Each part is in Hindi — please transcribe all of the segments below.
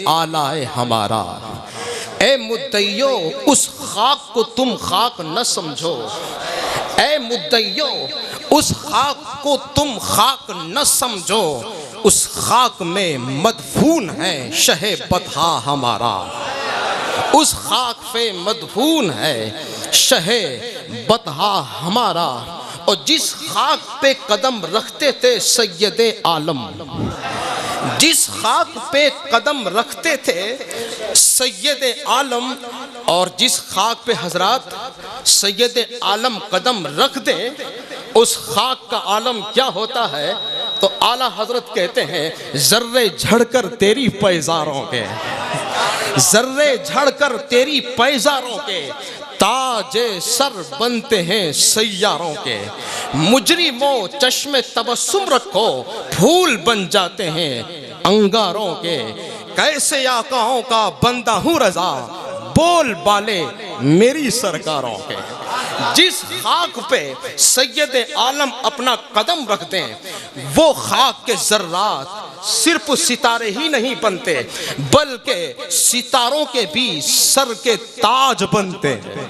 आलाए हमारा। ए मुद्दइयो उस खाक को तुम खाक न समझो, ए मुद्दइयो उस खाक को तुम खाक न समझो, उस खाक में मदफून है शहे बतहा हमारा। उस खाक पे मदफून है शहे बतहा हमारा। और जिस खाक पे कदम रखते थे सैयदे आलम, जिस खाक पे कदम रखते थे सैयदे आलम, और जिस खाक पे हजरत सैयदे आलम कदम रख दे, उस खाक का आलम क्या होता है? तो आला हजरत कहते हैं जर्रे झड़कर तेरी पैजारों के, जर्रे झड़कर तेरी पैजारों के ताजे सर बनते हैं सैयारों के। मुजरिमो चश्मे तबस्सुम रखो फूल बन जाते हैं अंगारों के। कैसे आकाओं का बंदा हूँ रजा बोल बाले मेरी सरकारों के। जिस खाक पे सैयदे आलम अपना कदम रखते हैं वो खाक के जर्रात सिर्फ सितारे ही नहीं बनते बल्कि सितारों के भी सर के ताज बनते हैं।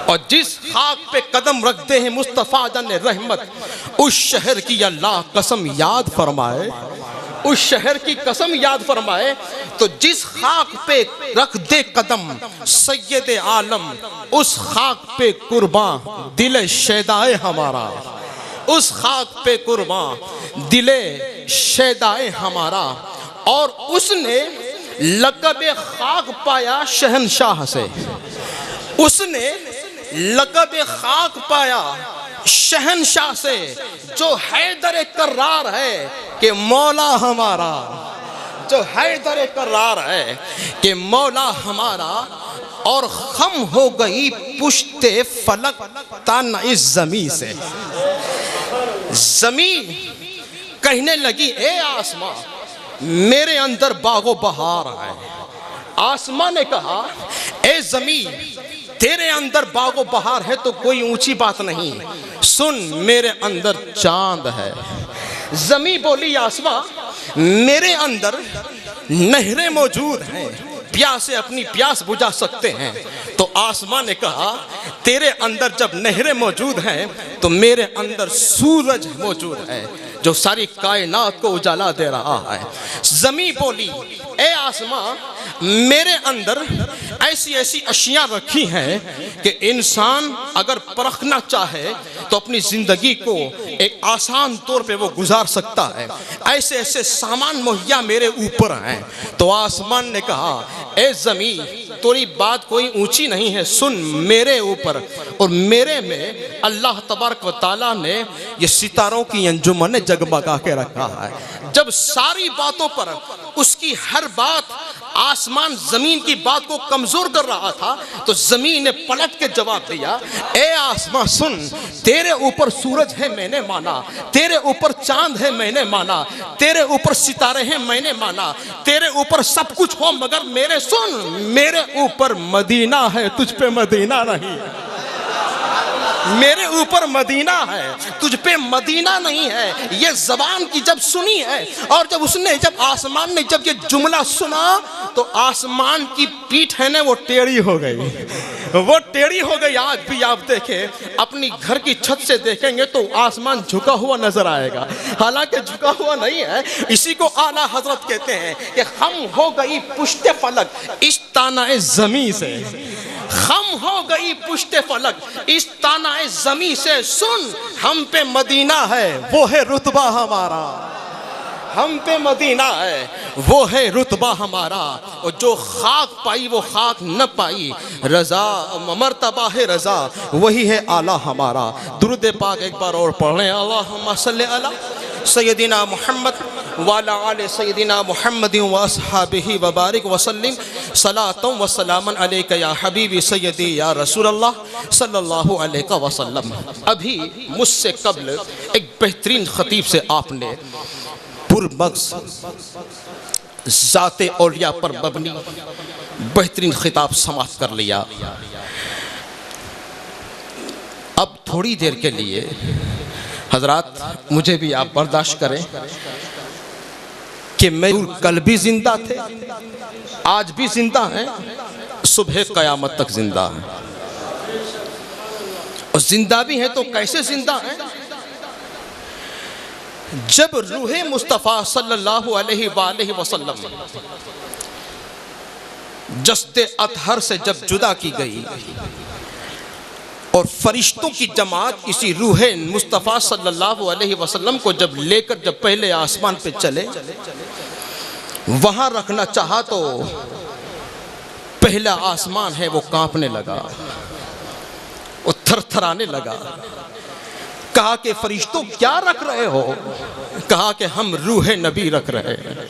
और जिस खाक पे कदम रखते हैं मुस्तफ़ा जाने रहमत, उस शहर की अल्लाह कसम याद फरमाए, उस शहर की कसम याद फरमाए। तो जिस खाक पे रख दे कदम सैयदे आलम, उस खाक पे कुर्बान दिले शैदाए हमारा, उस खाक पे कुर्बान दिले शैदाए हमारा। और उसने लक़ब खाक पाया शहनशाह से, उसने लक़ब खाक पाया शहनशाह से, जो हैदर कर्रार है कि मौला हमारा, जो हैदर कर्रार है कि मौला हमारा। और खम हो गई पुश्ते फलक ताना इस जमी से, जमीन कहने लगी ए आसमां मेरे अंदर बागो बहार है। आसमां ने कहा ए जमीन तेरे अंदर बागो बहार है तो कोई ऊंची बात नहीं, सुन मेरे अंदर चांद है। जमी बोली आसमां मेरे अंदर नहरें मौजूद हैं, प्यासे अपनी प्यास बुझा सकते हैं। तो आसमां ने कहा तेरे अंदर जब नहरें मौजूद हैं तो मेरे अंदर सूरज मौजूद है जो सारी कायनात को उजाला दे रहा है। जमी बोली ए आसमां मेरे अंदर ऐसी ऐसी अशियां रखी हैं कि इंसान अगर परखना चाहे तो अपनी जिंदगी को एक आसान तौर पे वो गुजार सकता है, ऐसे ऐसे सामान मुहैया मेरे ऊपर हैं। तो आसमान ने कहा ए ज़मीन तेरी बात कोई ऊंची नहीं है, सुन मेरे ऊपर और मेरे में अल्लाह तबारक व तआला ने ये सितारों की अंजुमन जगमगा के रखा है। जब सारी बातों पर उसकी हर बात आसमान जमीन की बात को कमजोर कर रहा था तो जमीन ने पलट के जवाब दिया ए आसमान सुन तेरे ऊपर सूरज है मैंने माना, तेरे ऊपर चांद है मैंने माना, तेरे ऊपर सितारे हैं मैंने माना, तेरे ऊपर सब कुछ हो मगर मेरे सुन मेरे ऊपर मदीना है तुझ पे मदीना नहीं है, मेरे ऊपर मदीना है तुझ पे मदीना नहीं है। ये जबान की जब सुनी है और जब उसने जब आसमान ने जब ये जुमला सुना तो आसमान की पीठ है ना वो टेढ़ी हो गई, वो टेढ़ी हो गई। आज भी आप देखें अपनी घर की छत से देखेंगे तो आसमान झुका हुआ नजर आएगा, हालांकि झुका हुआ नहीं है। इसी को आला हजरत कहते हैं कि हम हो गई पुश्ते फलक इस तानाए ज़मी से, खम हो गई पुश्ते फलक इस तानाए ज़मी से, सुन हम पे मदीना है वो है रुतबा हमारा, हम पे मदीना है वो है रुतबा हमारा। और जो खाक पाई वो खाक न पाई, रजा मर्तबा है रजा वही है आला हमारा। दुरूद पाक एक बार और पढ़ लें, अल्लाहुम्मा सल्ली अला सय्यदिना मुहम्मद वाला आले सय्यदिना मुहम्मद व अस्हाबिही व बारिक वसल्लिम सलातम व सलामन अलैका या हबीबी सय्यदी या रसूल अल्लाह सल्लल्लाहु अलैहि वसल्लम। अभी मुझसे कब्ल एक बेहतरीन खतीब से आपने पुरमग़ज़ ज़ाते औलिया पर मबनी बेहतरीन खिताब समाप्त कर लिया। अब थोड़ी देर के लिए हजरात मुझे भी आप बर्दाश्त करें कि मैं कल भी जिंदा थे, आज भी जिंदा हैं, सुबह क़यामत तक जिंदा हैं। और जिंदा भी हैं तो कैसे जिंदा हैं? जब रूहे मुस्तफ़ा सल्लल्लाहु अलैहि वसल्लम जस्ते अतहर से जब जुदा की गई और फरिश्तों की जमात इसी रूहे मुस्तफ़ा सल्लल्लाहु अलैहि वसल्लम को जब लेकर जब पहले आसमान पे चले, वहां रखना चाहा तो पहला आसमान है वो कांपने लगा, वो थरथराने लगा। कहा कि फरिश्तों क्या रख रहे हो? कहा कि हम रूहे नबी रख रहे हैं।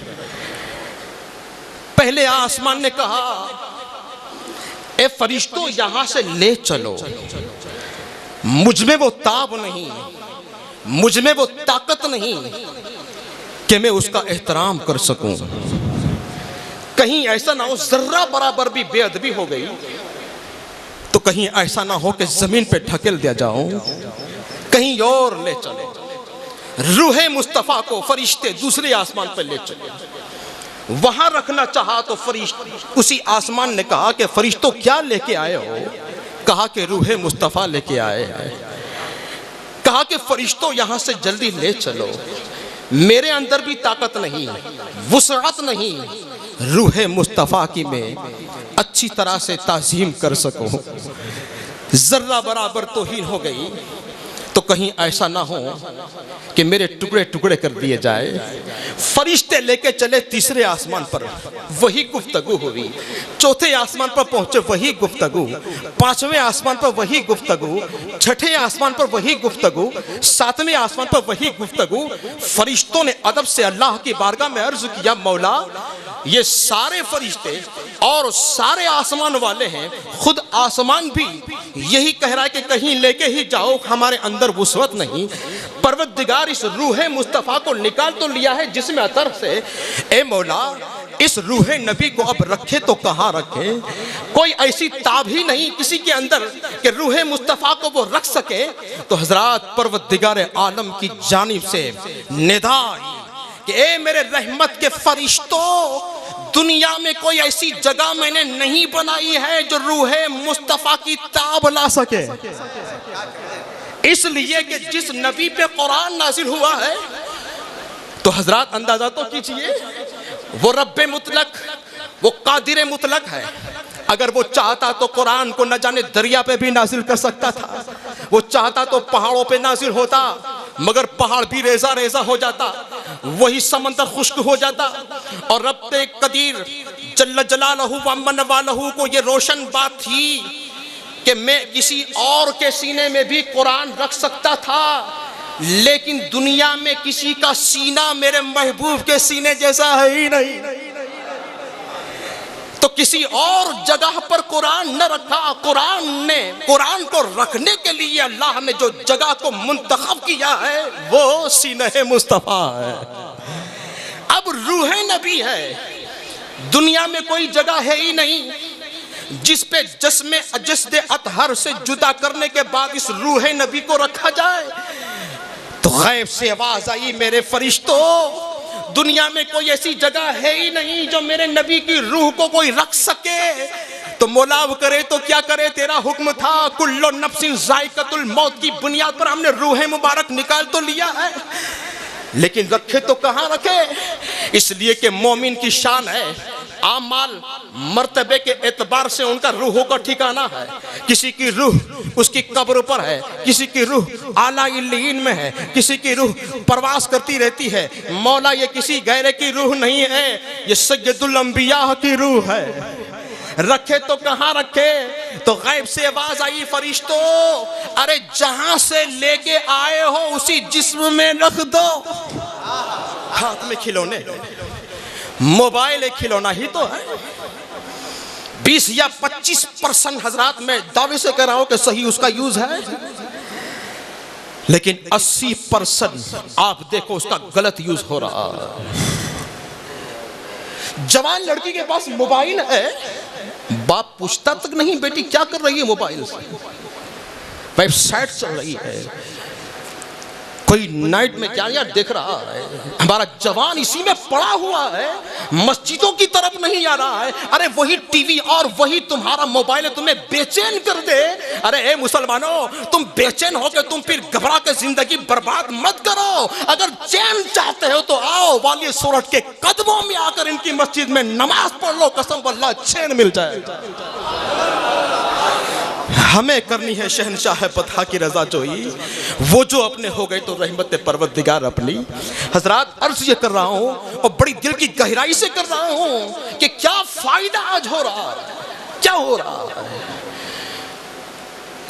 पहले आसमान ने कहा, ए फरिश्तों यहां से ले चलो, मुझ में वो ताब नहीं, मुझ में वो ताकत नहीं कि मैं उसका एहतराम कर सकूं। कहीं ऐसा ना हो जर्रा बराबर भी बेअदबी हो गई तो कहीं ऐसा ना हो कि जमीन पे ढकेल दिया जाऊं, कहीं और ले चले। रूहे मुस्तफ़ा को फरिश्ते दूसरे आसमान पर ले चले। वहां रखना चाहा तो उसी आसमान ने कहा कि फरिश्तों क्या लेके आए हो? कहा कि रूहे मुस्तफ़ा लेके आए हैं। कहा कि फरिश्तों यहां से जल्दी ले चलो, मेरे अंदर भी ताकत नहीं, वुसअत नहीं, रूहे मुस्तफ़ा की मैं अच्छी तरह से ताज़ीम कर सकूं। जर्रा बराबर तौहीन हो गई तो कहीं ऐसा ना हो कि मेरे टुकड़े टुकड़े कर दिए जाए। फरिश्ते लेके चले तीसरे आसमान पर, वही गुफ्तगू हुई। चौथे आसमान पर पहुंचे, वही गुफ्तगू। पांचवें आसमान पर वही गुफ्तगू। छठे आसमान पर वही गुफ्तगू। सातवें आसमान पर वही गुफ्तगू। फरिश्तों ने अदब से अल्लाह की बारगाह में अर्ज किया, मौला ये सारे फरिश्ते और सारे आसमान वाले हैं, खुद आसमान भी यही कह रहा है कि कहीं लेके ही जाओ, हमारे अंदर वुसअत नहीं। परवरदिगार इस रूहे मुस्तफ़ा को निकाल तो लिया है जिसमें अतर से, ए मौला इस रूहे नबी को अब रखे तो कहाँ रखे? कोई ऐसी ताब ही नहीं किसी के अंदर कि रूहे मुस्तफ़ा को वो रख सके। तो हजरात परवरदिगार आलम की जानिब से निदा कि ए मेरे रहमत के फरिश्तों, दुनिया में कोई ऐसी जगह मैंने नहीं बनाई है जो रूहे मुस्तफ़ा की ताब ला सके। इसलिए कि जिस नबी पे कुरान नाजिल हुआ है, तो हजरात अंदाजा तो कीजिए, वो रब्बे मुतलक, वो कादिर मुतलक है। अगर वो चाहता तो कुरान को न जाने दरिया पे भी नाजिल कर सकता था, वो चाहता तो पहाड़ों पे नाजिल होता, मगर पहाड़ भी रेजा रेजा हो जाता, वही समंदर खुश्क हो जाता। और रब्बे कदीर जल्ल जलालहू व मन वालहू को ये रोशन बात थी कि मैं किसी और के सीने में भी कुरान रख सकता था, लेकिन दुनिया में किसी का सीना मेरे महबूब के सीने जैसा है ही नहीं। तो किसी और जगह पर कुरान न रखा। कुरान को रखने के लिए अल्लाह ने जो जगह को मुंतखब किया है वो सीने मुस्तफ़ा है। अब रूहे नबी है, दुनिया में कोई जगह है ही नहीं जिस पे जस्दे अतहर से जुदा करने के बाद इस रूहे नबी को रखा जाए। तो गैब से आवाज आई, मेरे फरिश्तों, दुनिया में कोई ऐसी जगह है ही नहीं जो मेरे नबी की रूह को कोई रख सके। तो मौला करे तो क्या करे, तेरा हुक्म था कुल्लु नफ्सिन ज़ाइक़तुल मौत की बुनियाद पर हमने रूह मुबारक निकाल तो लिया है, लेकिन रखे तो कहाँ रखे? इसलिए कि मोमिन की शान है, आमाल मर्तबे के एतबार से उनका रूहों का ठिकाना है। किसी की रूह उसकी कब्र पर है, किसी की रूह आला इल्लीन में है, किसी की रूह प्रवास करती रहती है। मौला ये किसी गैर की रूह नहीं है, ये सय्यदुल अंबिया की रूह है। रखे तो कहाँ रखे? तो गैब से आवाज आई, फरिश्तों अरे जहां से लेके आए हो उसी जिस्म में रख दो। हाथ में खिलौने, मोबाइल एक खिलौना ही तो है। 20 या 25% हजरात में दावे से कह रहा हूं कि सही उसका यूज है, लेकिन 80% आप देखो उसका गलत यूज हो रहा। जवान लड़की के पास मोबाइल है, बाप पूछता तक नहीं बेटी क्या कर रही है मोबाइल से, वेबसाइट चल रही है, कोई नाइट में क्या यार देख रहा है, हमारा जवान इसी में पड़ा हुआ है, मस्जिदों की तरफ नहीं आ रहा है। अरे वही टीवी और वही तुम्हारा मोबाइल तुम्हें बेचैन कर दे। अरे ए मुसलमानों, तुम बेचैन हो के तुम फिर घबरा के जिंदगी बर्बाद मत करो। अगर चैन चाहते हो तो आओ वाली सूरत के कदमों में आकर इनकी मस्जिद में नमाज पढ़ लो, कसम वल्लाह चैन मिल जाए। हमें करनी है शहनशाह पता की रजा जोई, वो जो अपने हो गए तो रहमत परवरदिगार अपनी। हजरात अर्ज ये कर रहा हूँ और बड़ी दिल की गहराई से कर रहा हूँ कि क्या फायदा आज हो रहा है, क्या हो रहा है।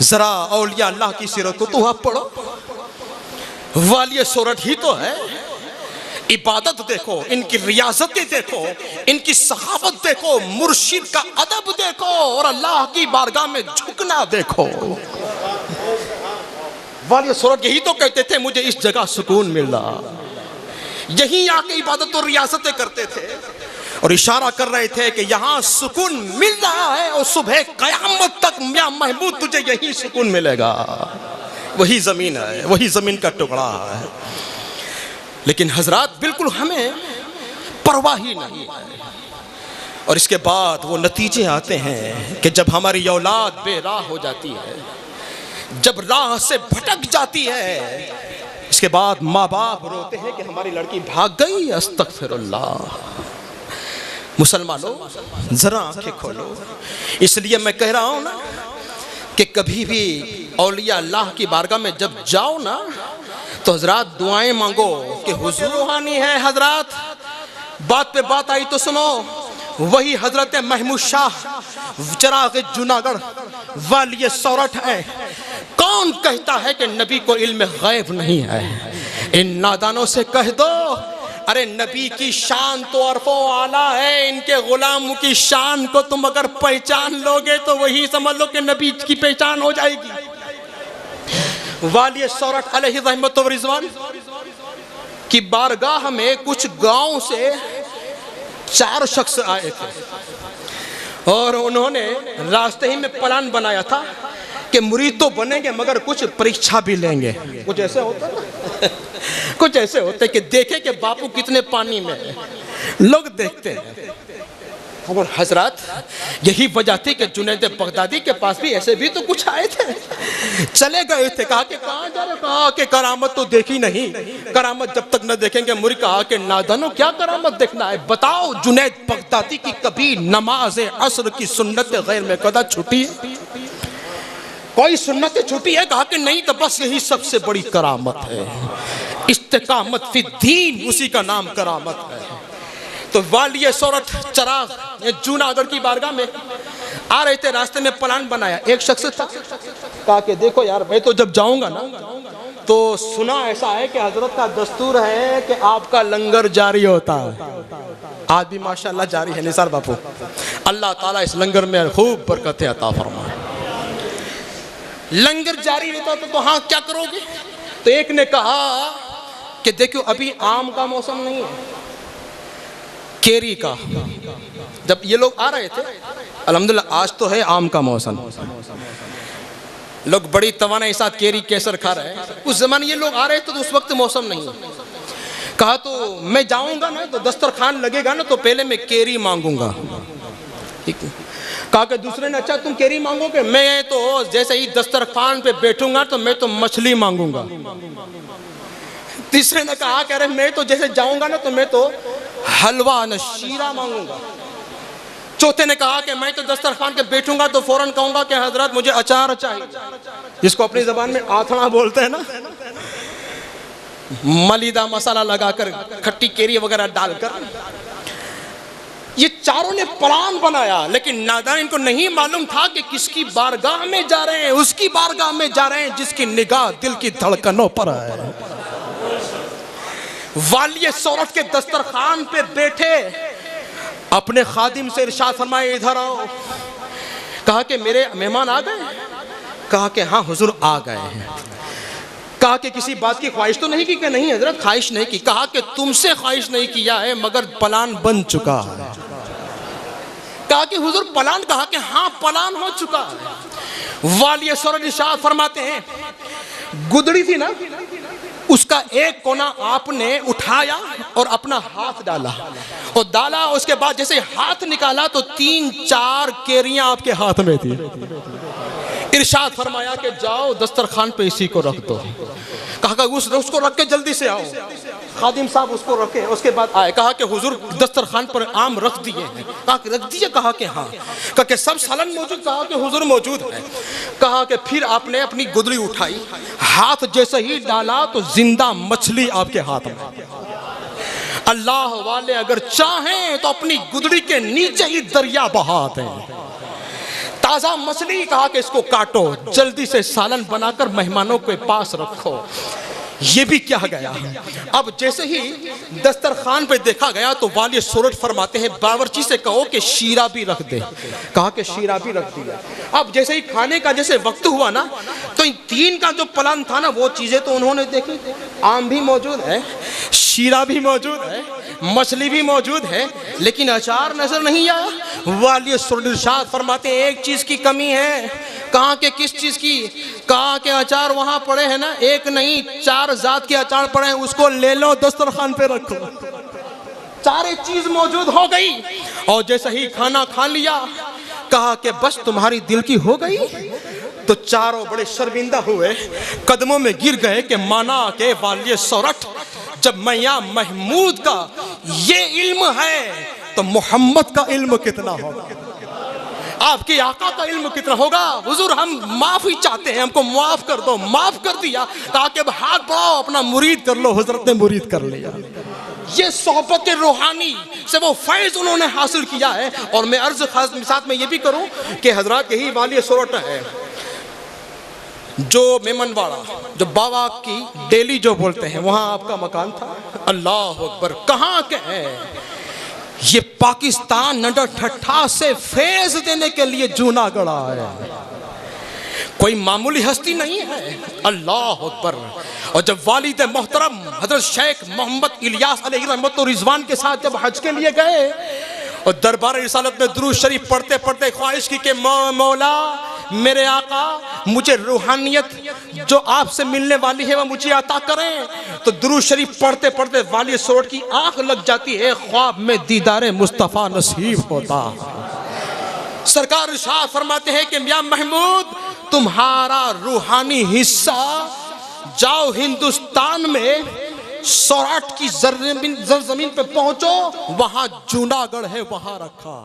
जरा औलिया अल्लाह की सीरत को तो आप पढ़ो, वालिय सूरत ही तो है। इबादत देखो, इनकी रियाजतें देखो, इनकी सहाबत देखो, मुर्शिद का अदब देखो और अल्लाह की बारगाह में झुकना देखो। वालिय सूरत यही तो कहते थे मुझे इस जगह सुकून मिल रहा, यहीं आके इबादत और रियासतें करते थे और इशारा कर रहे थे कि यहाँ सुकून मिल रहा है और सुबह कयामत तक या महबूब तुझे यही सुकून मिलेगा। वही जमीन है, वही जमीन का टुकड़ा है। लेकिन हजरात बिल्कुल हमें परवाह ही नहीं है। और इसके बाद वो नतीजे आते हैं कि जब हमारी औलाद बेराह हो जाती है, जब राह से भटक जाती है, इसके बाद माँ बाप रोते हैं कि हमारी लड़की भाग गई। अस्तगफिरुल्लाह। मुसलमानों जरा आंखें खोलो। इसलिए मैं कह रहा हूं ना कि कभी भी औलिया अल्लाह की बारगाह में जब जाओ ना तो हजरात दुआएं मांगो कि हुजूर रूहानी है। हजरात बात पे बात आई तो सुनो, वही हजरत महमूद शाह चिराग जूनागढ़ वालिय सौरठ है। कौन कहता है कि नबी को इल्म गैब नहीं है? इन नादानों से कह दो, अरे नबी की शान तो अरफो आला है, इनके गुलामों की शान को तुम अगर पहचान लोगे तो वही समझ लो कि नबी की पहचान हो जाएगी। वालिय सौरठ अलैहि रहमत व रिजवान की बारगाह में कुछ गांव से 4 शख्स आए थे और उन्होंने रास्ते ही में प्लान बनाया था कि मुरीद तो बनेंगे मगर कुछ परीक्षा भी लेंगे। कुछ ऐसे होता है कुछ ऐसे होते कि देखे कि बापू कितने पानी में है, लोग देखते हैं। और हजरत यही वजह थी कि जुनैद बगदादी के पास भी ऐसे भी तो कुछ आए थे, चले गए थे। कहा कि कहाँ जा रहे? कहा कि करामत तो देखी नहीं, करामत जब तक न देखेंगे। मुरी कहा कि नादानो क्या करामत देखना है, बताओ। जुनैद बगदादी की कभी नमाज असर की सुन्नत गैर में कदा छुटी है? कोई सुन्नत छुटी है? कहा कि नहीं। तो बस यही सबसे बड़ी करामत है, इस्तिकामत फी दीन, उसी का नाम करामत है। तो वालिय सौरठ चिराग जूनागढ़ की बारगाह में आ रहे थे, रास्ते में प्लान बनाया। एक शख्स था, कहा कि देखो यार मैं तो जब जाऊंगा ना तो सुना ऐसा है कि हजरत का दस्तूर है कि आपका लंगर जारी होता है। आज भी माशाल्लाह जारी है निसार बापू। अल्लाह ताला इस लंगर में खूब बरकतें अता फरमाए। लंगर जारी रहता तो हाँ क्या करोगे? तो एक ने कहा कि देखो अभी आम का मौसम नहीं है, केरी का। जब ये लोग आ रहे थे, अल्हम्दुलिल्लाह आज तो है आम का मौसम, लोग बड़ी तवानाई के साथ केरी केसर खा रहे हैं। उस जमाने ये लोग आ रहे थे तो उस वक्त मौसम नहीं है। कहा तो मैं जाऊंगा ना तो दस्तरखान लगेगा ना तो पहले मैं केरी मांगूंगा। ठीक है। कहा कि दूसरे ने अच्छा तुम केरी मांगोगे, मैं तो जैसे ही दस्तरखान पे बैठूंगा तो मैं तो मछली मांगूंगा। तीसरे ने कहा कि अरे मैं तो जैसे जाऊंगा ना तो मैं तो हलवा न शीरा मांगूंगा। चौथे ने कहा कि मैं तो दस्तरखान के बैठूंगा तो फौरन कहूंगा कि हजरत मुझे अचार चाहिए, जिसको अपनी जबान में आथना बोलते हैं ना, मलीदा मसाला लगाकर खट्टी केरी वगैरह डालकर। ये चारों ने प्लान बनाया, लेकिन नादान इनको नहीं मालूम था कि किसकी बारगाह में जा रहे हैं। उसकी बारगाह में जा रहे हैं जिसकी निगाह दिल की धड़कनों पर है। वालिय सौरठ के दस्तरखान पे बैठे अपने खादिम से इरशाद फरमाए इधर आओ। कहा कि मेरे मेहमान आ गए? कहा कि हाँ हुजूर आ गए हैं। कहा कि किसी बात की ख्वाहिश तो नहीं की? कि नहीं हजरत ख्वाहिश नहीं की। कहा कि तुमसे ख्वाहिश नहीं किया है मगर प्लान बन चुका है। कहा कि हुजूर प्लान? कहा कि हाँ प्लान हो चुका है। वालिय सौरठ इरशाद फरमाते हैं गुदड़ी थी ना, उसका एक कोना आपने उठाया और अपना हाथ डाला और डाला। उसके बाद जैसे हाथ निकाला तो 3-4 केरियां आपके हाथ में थी। इरशाद फरमाया कि जाओ दस्तरखान पे इसी को रख दो। कहा उसको रख के जल्दी से आओ। खादिम साहब उसको रखे, उसके बाद आए। कहा कि हुजूर दस्तरखान पर आम रख दिए हैं। कहा कि रख दिए? कहा कि हाँ। कहा कि सब सालन मौजूद? कहा कि हुजूर मौजूद है। कहा कि फिर आपने अपनी गुदड़ी उठाई, हाथ जैसे ही डाला तो जिंदा मछली आपके हाथ में। अल्लाह वाले अगर चाहें तो अपनी गुदड़ी के नीचे ही दरिया बहा दें। ताजा मछली। कहा कि इसको काटो, जल्दी से सालन बनाकर मेहमानों के पास रखो। ये भी क्या गया। अब जैसे ही दस्तरखान पे देखा गया तो वाली सूरत फरमाते हैं बावर्ची से कहो कि शीरा भी रख दे। कहा कि शीरा भी रख दिया। अब जैसे ही खाने का जैसे वक्त हुआ ना तो इन 3 का जो प्लान था ना वो चीजें तो उन्होंने देखी। आम भी मौजूद है, शीरा भी मौजूद है, मछली भी मौजूद है, लेकिन अचार नजर नहीं आया। वाली सूरत इरशाद फरमाते हैं एक चीज की कमी है। कहा कि किस चीज की? कहा कि अचार वहां पड़े हैं ना, एक नहीं 4 जात के अचार पड़े हैं, उसको ले लो दस्तरखान पे रखो। 4 चीज मौजूद हो गई और जैसे ही खाना खा लिया कहा कि बस तुम्हारी दिल की हो गई। तो चारों बड़े शर्मिंदा हुए, कदमों में गिर गए कि माना के वालिय सौरठ जब मैया महमूद का ये इल्म है तो मोहम्मद का इल्म कितना होगा, आपके आका का इल्म कितना होगा। हुजूर हम माफी चाहते हैं, हमको माफ कर दो। माफ कर दिया। ताकि अब हाथ बढ़ाओ, अपना मुरीद कर लो। हजरत ने मुरीद कर लिया। ये सोहबत रूहानी से वो फैज उन्होंने हासिल किया है। और मैं अर्ज खास साथ में ये भी करूं कि हजरत यही वाली सोरठ है जो मेमनवाड़ा, जो बाबा की डेली जो बोलते हैं, वहां आपका मकान था। अल्लाह अकबर। कहाँ के हैं ये? पाकिस्तान नंडर ठट्ठा से फैज देने के लिए जूनागढ़ आया है। कोई मामूली हस्ती नहीं है। अल्लाह अकबर। और जब वालिद मोहतरम हजरत शेख मोहम्मद इलियास अलैहि रहमत व रिजवान के साथ जब हज के लिए गए और दरबार रिसालत में दुरूद शरीफ पढ़ते पढ़ते ख्वाहिश की कि मौला मेरे आका मुझे रूहानियत जो आपसे मिलने वाली है वह मुझे अता करें। तो दुरूद शरीफ पढ़ते पढ़ते वाली सोट की आंख लग जाती है, ख्वाब में दीदारे मुस्तफा नसीब होता। सरकार इरशाद फरमाते हैं कि मियां महमूद तुम्हारा रूहानी हिस्सा जाओ हिंदुस्तान में सौराठ की जमीन पे पहुंचो, वहां जूनागढ़ है वहां रखा।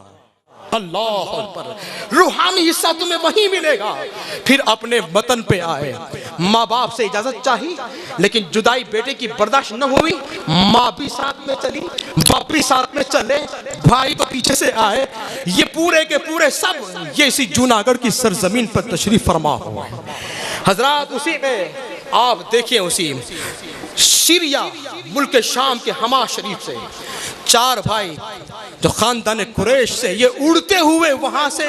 अल्लाह अकबर। रूहानी हिस्सा तुम्हें वहीं मिलेगा। फिर अपने वतन पे आए, माँ बाप से इजाजत चाहिए लेकिन जुदाई बेटे की बर्दाश्त न हुई। माँ भी साथ में चली, बाप भी साथ में चले, भाई तो पीछे से आए। ये पूरे के पूरे सब ये इसी जूनागढ़ की सरजमीन पर तशरीफ फरमा हुआ है। हजरात उसी में आप देखिए, उसी सीरिया मुल्क शाम के हमा शरीफ से 4 भाई जो खानदान कुरैश से ये उड़ते हुए वहां से